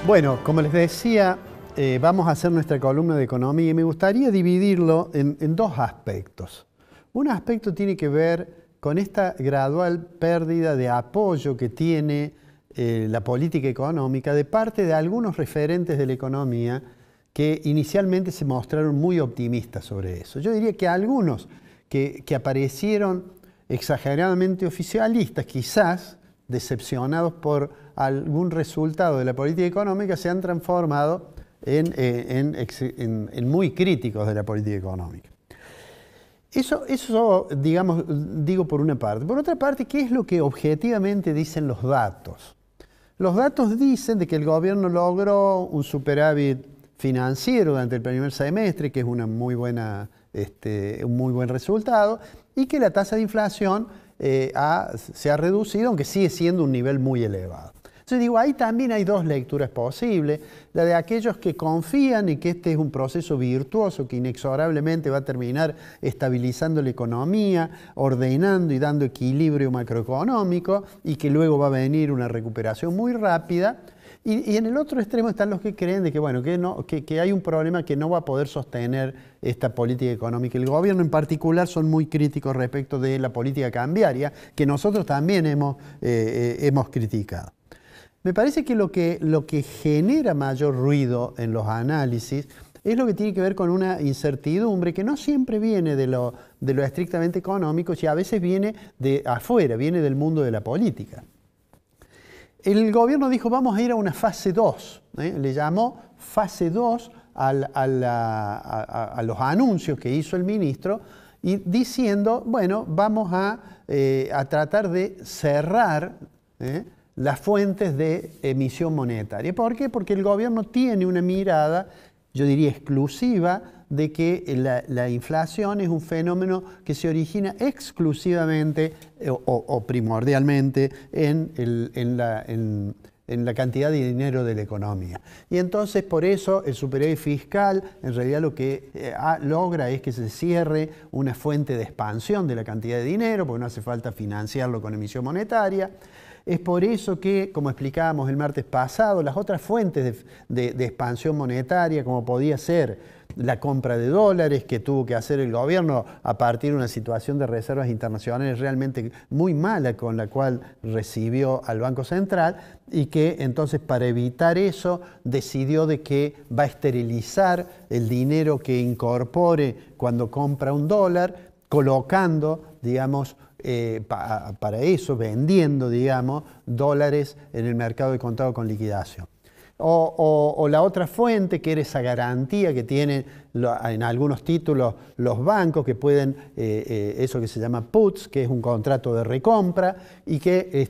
Bueno, como les decía, vamos a hacer nuestra columna de economía y me gustaría dividirlo en dos aspectos. Un aspecto tiene que ver con esta gradual pérdida de apoyo que tiene la política económica de parte de algunos referentes de la economía que inicialmente se mostraron muy optimistas sobre eso. Yo diría que algunos que aparecieron exageradamente oficialistas, quizás decepcionados por algún resultado de la política económica, se han transformado en muy críticos de la política económica. Eso, digamos, digo por una parte. Por otra parte, ¿qué es lo que objetivamente dicen los datos? Los datos dicen de que el gobierno logró un superávit financiero durante el primer semestre, que es una muy buena, un muy buen resultado, y que la tasa de inflación se ha reducido, aunque sigue siendo un nivel muy elevado. Entonces digo, ahí también hay dos lecturas posibles, la de aquellos que confían en que este es un proceso virtuoso que inexorablemente va a terminar estabilizando la economía, ordenando y dando equilibrio macroeconómico y que luego va a venir una recuperación muy rápida. Y en el otro extremo están los que creen de que, bueno, que hay un problema que no va a poder sostener esta política económica. El gobierno en particular son muy críticos respecto de la política cambiaria, que nosotros también hemos criticado. Me parece que lo que genera mayor ruido en los análisis es lo que tiene que ver con una incertidumbre que no siempre viene de lo estrictamente económico, sino a veces viene de afuera, viene del mundo de la política. El gobierno dijo, vamos a ir a una fase 2, le llamó fase 2 a los anuncios que hizo el ministro, y diciendo, bueno, vamos a tratar de cerrar las fuentes de emisión monetaria. ¿Por qué? Porque el gobierno tiene una mirada, yo diría exclusiva, de que la inflación es un fenómeno que se origina exclusivamente o primordialmente en la cantidad de dinero de la economía. Y entonces por eso el superávit fiscal en realidad lo que logra es que se cierre una fuente de expansión de la cantidad de dinero, porque no hace falta financiarlo con emisión monetaria. Es por eso que, como explicábamos el martes pasado, las otras fuentes de expansión monetaria, como podía ser la compra de dólares que tuvo que hacer el gobierno a partir de una situación de reservas internacionales realmente muy mala con la cual recibió al Banco Central, y que entonces para evitar eso decidió de que va a esterilizar el dinero que incorpore cuando compra un dólar, colocando, digamos, para eso, vendiendo, digamos, dólares en el mercado de contado con liquidación. O la otra fuente, que era esa garantía que tienen en algunos títulos los bancos, que pueden, eso que se llama puts, que es un contrato de recompra, y que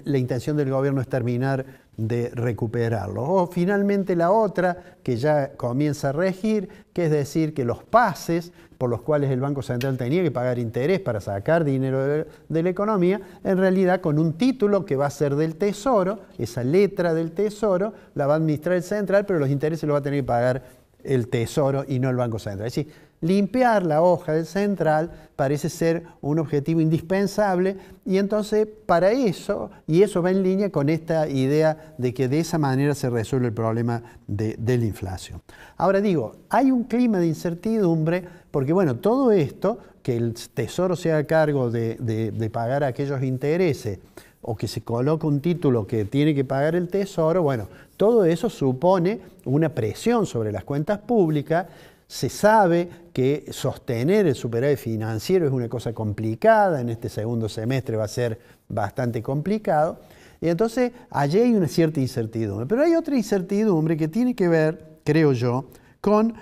la intención del gobierno es terminar de recuperarlo. O finalmente la otra, que ya comienza a regir, que es decir, que los pases por los cuales el Banco Central tenía que pagar interés para sacar dinero de la economía, en realidad con un título que va a ser del Tesoro, esa letra del Tesoro la va a administrar el Central, pero los intereses los va a tener que pagar el Tesoro y no el Banco Central. Es decir, limpiar la hoja del Central parece ser un objetivo indispensable, y entonces para eso, y eso va en línea con esta idea de que de esa manera se resuelve el problema de la inflación. Ahora digo, hay un clima de incertidumbre porque, bueno, todo esto, que el Tesoro se haga cargo de pagar aquellos intereses, o que se coloque un título que tiene que pagar el Tesoro, bueno, todo eso supone una presión sobre las cuentas públicas. Se sabe que sostener el superávit financiero es una cosa complicada, en este segundo semestre va a ser bastante complicado, y entonces allí hay una cierta incertidumbre. Pero hay otra incertidumbre que tiene que ver, creo yo, con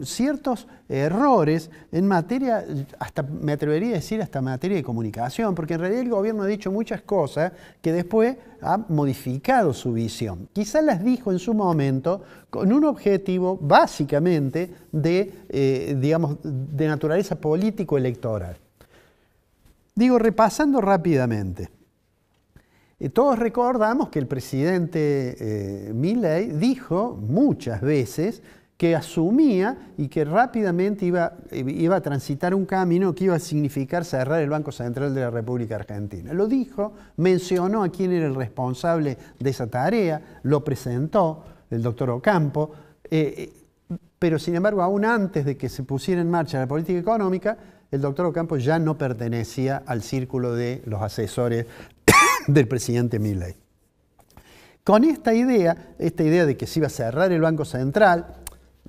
ciertos errores en materia, hasta me atrevería a decir hasta materia de comunicación, porque en realidad el gobierno ha dicho muchas cosas que después ha modificado su visión. Quizás las dijo en su momento con un objetivo básicamente digamos, de naturaleza político-electoral. Digo, repasando rápidamente. Todos recordamos que el presidente Milei dijo muchas veces que asumía y que rápidamente iba a transitar un camino que iba a significar cerrar el Banco Central de la República Argentina. Lo dijo, mencionó a quién era el responsable de esa tarea, lo presentó el doctor Ocampo, pero sin embargo, aún antes de que se pusiera en marcha la política económica, el doctor Ocampo ya no pertenecía al círculo de los asesores del presidente Milei. Con esta idea de que se iba a cerrar el Banco Central,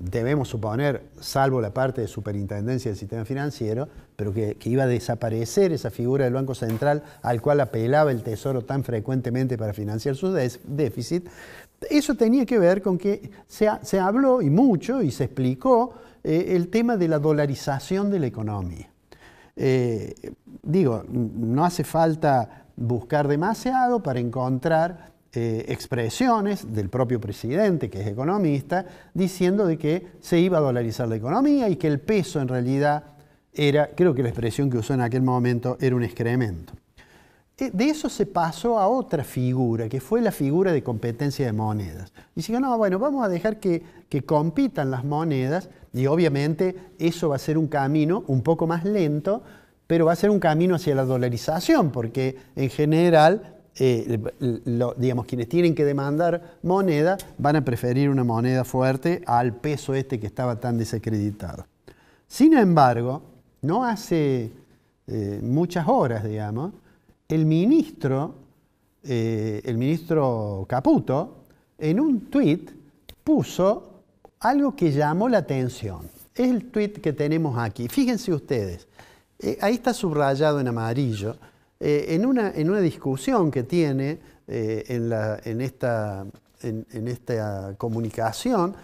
debemos suponer, salvo la parte de superintendencia del sistema financiero, pero que iba a desaparecer esa figura del Banco Central al cual apelaba el Tesoro tan frecuentemente para financiar su déficit, eso tenía que ver con que se habló y mucho y se explicó el tema de la dolarización de la economía. No hace falta buscar demasiado para encontrar expresiones del propio presidente, que es economista, diciendo de que se iba a dolarizar la economía y que el peso en realidad era, creo que la expresión que usó en aquel momento, era un excremento. De eso se pasó a otra figura, que fue la figura de competencia de monedas. Dice que no, bueno, vamos a dejar que compitan las monedas y obviamente eso va a ser un camino un poco más lento, pero va a ser un camino hacia la dolarización, porque en general quienes tienen que demandar moneda van a preferir una moneda fuerte al peso que estaba tan desacreditado. Sin embargo, no hace muchas horas, digamos, el ministro Caputo, en un tuit, puso algo que llamó la atención. Es el tuit que tenemos aquí. Fíjense ustedes, ahí está subrayado en amarillo. En una discusión que tiene en esta comunicación,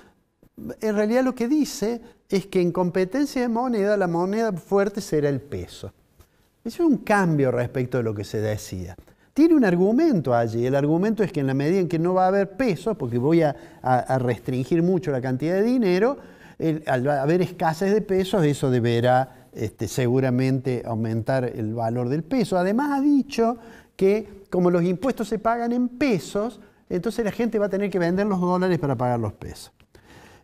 en realidad lo que dice es que en competencia de moneda, la moneda fuerte será el peso. Eso es un cambio respecto de lo que se decía. Tiene un argumento allí. El argumento es que en la medida en que no va a haber peso, porque voy a restringir mucho la cantidad de dinero, al haber escasez de pesos, eso deberá seguramente aumentar el valor del peso. Además ha dicho que como los impuestos se pagan en pesos, entonces la gente va a tener que vender los dólares para pagar los pesos.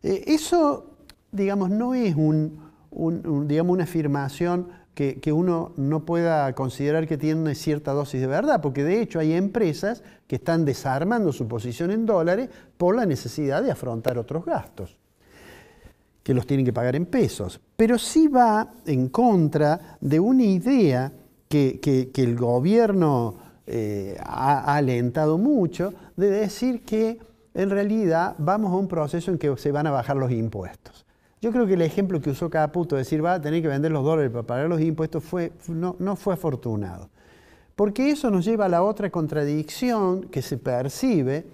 Eso, digamos, no es una afirmación que uno no pueda considerar que tiene una cierta dosis de verdad, porque de hecho hay empresas que están desarmando su posición en dólares por la necesidad de afrontar otros gastos, que los tienen que pagar en pesos. Pero sí va en contra de una idea que el gobierno ha alentado mucho, de decir que en realidad vamos a un proceso en que se van a bajar los impuestos. Yo creo que el ejemplo que usó Caputo, de decir va a tener que vender los dólares para pagar los impuestos, no fue afortunado. Porque eso nos lleva a la otra contradicción que se percibe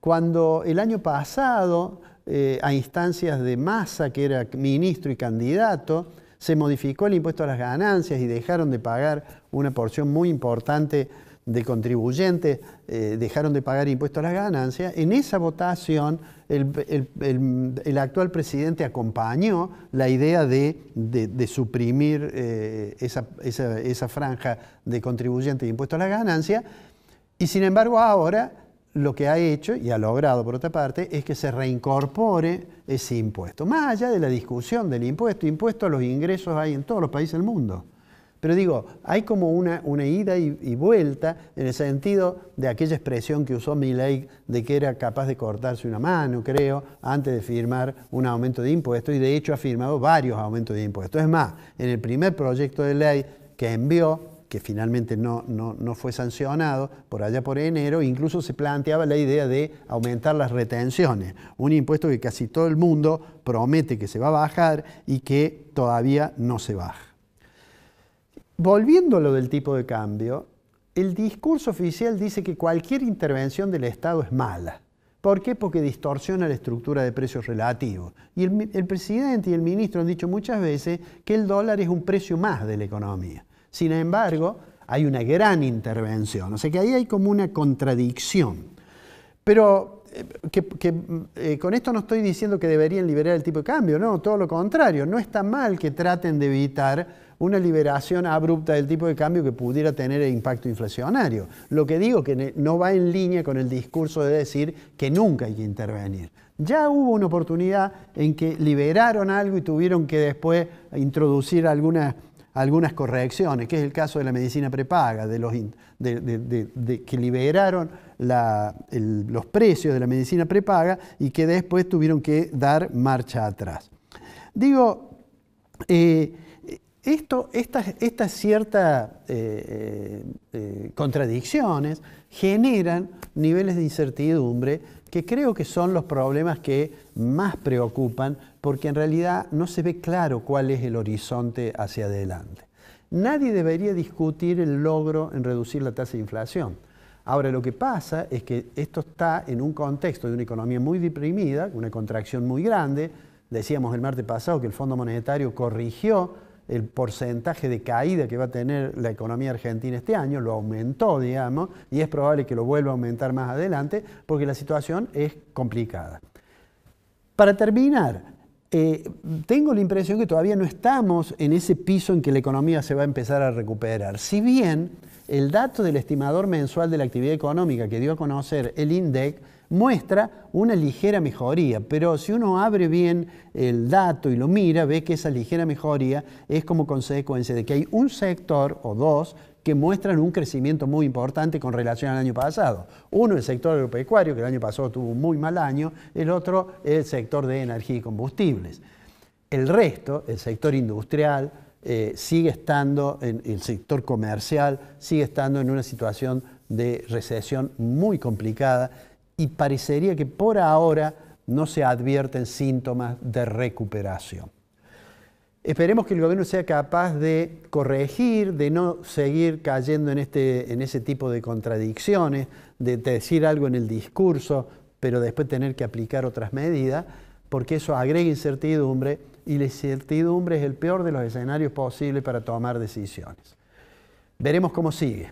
cuando el año pasado, a instancias de Massa, que era ministro y candidato, se modificó el impuesto a las ganancias y dejaron de pagar una porción muy importante de contribuyentes, dejaron de pagar impuestos a las ganancias. En esa votación el actual presidente acompañó la idea de suprimir esa franja de contribuyentes de impuestos a las ganancias, y sin embargo ahora lo que ha hecho, y ha logrado por otra parte, es que se reincorpore ese impuesto. Más allá de la discusión del impuesto a los ingresos hay en todos los países del mundo. Pero digo, hay como una ida y vuelta en el sentido de aquella expresión que usó Milei de que era capaz de cortarse una mano, creo, antes de firmar un aumento de impuestos, y de hecho ha firmado varios aumentos de impuestos. Es más, en el primer proyecto de ley que envió, que finalmente no fue sancionado, por allá por enero, incluso se planteaba la idea de aumentar las retenciones, un impuesto que casi todo el mundo promete que se va a bajar y que todavía no se baja. Volviendo a lo del tipo de cambio, el discurso oficial dice que cualquier intervención del Estado es mala. ¿Por qué? Porque distorsiona la estructura de precios relativos. Y el presidente y el ministro han dicho muchas veces que el dólar es un precio más de la economía. Sin embargo, hay una gran intervención, o sea que ahí hay como una contradicción. Pero con esto no estoy diciendo que deberían liberar el tipo de cambio, no, todo lo contrario. No está mal que traten de evitar una liberación abrupta del tipo de cambio que pudiera tener el impacto inflacionario. Lo que digo que no va en línea con el discurso de decir que nunca hay que intervenir. Ya hubo una oportunidad en que liberaron algo y tuvieron que después introducir algunas correcciones, que es el caso de la medicina prepaga, de que liberaron los precios de la medicina prepaga y que después tuvieron que dar marcha atrás. Digo, estas ciertas contradicciones generan niveles de incertidumbre que creo que son los problemas que más preocupan, porque en realidad no se ve claro cuál es el horizonte hacia adelante. Nadie debería discutir el logro en reducir la tasa de inflación. Ahora, lo que pasa es que esto está en un contexto de una economía muy deprimida, una contracción muy grande. Decíamos el martes pasado que el Fondo Monetario corrigió el porcentaje de caída que va a tener la economía argentina este año, lo aumentó, digamos, y es probable que lo vuelva a aumentar más adelante porque la situación es complicada. Para terminar, tengo la impresión que todavía no estamos en ese piso en que la economía se va a empezar a recuperar. Si bien el dato del estimador mensual de la actividad económica que dio a conocer el INDEC muestra una ligera mejoría, pero si uno abre bien el dato y lo mira, ve que esa ligera mejoría es como consecuencia de que hay un sector o dos que muestran un crecimiento muy importante con relación al año pasado. Uno, el sector agropecuario, que el año pasado tuvo un muy mal año, el otro, el sector de energía y combustibles. El resto, el sector industrial, sigue estando, el sector comercial, sigue estando en una situación de recesión muy complicada y parecería que por ahora no se advierten síntomas de recuperación. Esperemos que el gobierno sea capaz de corregir, de no seguir cayendo en ese tipo de contradicciones, de decir algo en el discurso, pero después tener que aplicar otras medidas, porque eso agrega incertidumbre y la incertidumbre es el peor de los escenarios posibles para tomar decisiones. Veremos cómo sigue.